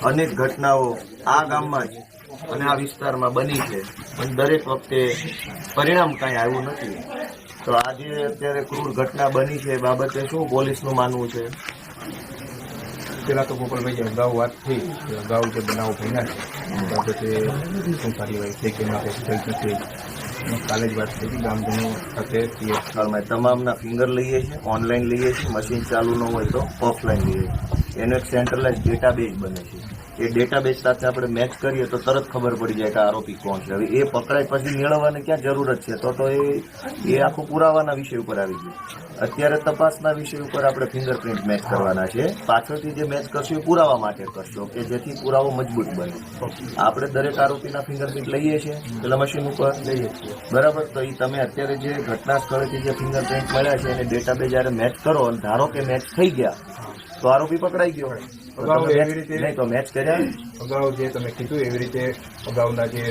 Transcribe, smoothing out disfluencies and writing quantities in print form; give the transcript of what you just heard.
અનેક ઘટનાઓ આ ગામમાં જ અને આ વિસ્તારમાં બની છે, પણ દરેક વખતે પરિણામ કાંઈ આવ્યું નથી. તો આજે અત્યારે ક્રૂર ઘટના બની છે એ બાબતે શું પોલીસનું માનવું છે? પેલા તો ગોપાલભાઈ અગાઉ વાત થઈ કે અગાઉ જે બનાવો બન્યા છે એ બાબતે શું કાર્યવાહી થઈ કે માટે થઈ નથી. કાલે જ વાત થઈ હતી ગામજનો સાથે તમામના ફિંગર લઈએ છીએ, ઓનલાઈન લઈએ છીએ, મશીન ચાલુ ન હોય તો ઓફલાઈન લઈએ છીએ. એનો એક સેન્ટ્રલાઇઝ ડેટાબેઝ બને છે. એ ડેટાબેઝ સાથે આપણે મેચ કરીએ તો તરત ખબર પડી જાય કે આરોપી કોણ છે. હવે એ પકડાય પછી મેળવવાની ક્યાં જરૂરત છે? તો એ આખું પુરાવાના વિષય ઉપર આવી ગયું. અત્યારે તપાસના વિષય ઉપર આપણે ફિંગરપ્રિન્ટ મેચ કરવાના છે. પાછળથી જે મેચ કરશું એ પુરાવા માટે કરશો કે જેથી પુરાવો મજબૂત બને. આપણે દરેક આરોપીના ફિંગરપ્રિન્ટ લઈએ છીએ પેલા મશીન ઉપર લઈએ છીએ, બરાબર? તો એ તમે અત્યારે જે ઘટના સ્થળેથી જે ફિંગરપ્રિન્ટ મળ્યા છે એને ડેટાબેઝ જયારે મેચ કરો અને ધારો કે મેચ થઈ ગયા તો આરોપી પકડાઈ ગયો. અગાઉ એવી રીતે નહીં તો મેચ કર્યા અગાઉ જે તમે કીધું એવી રીતે અગાઉના જે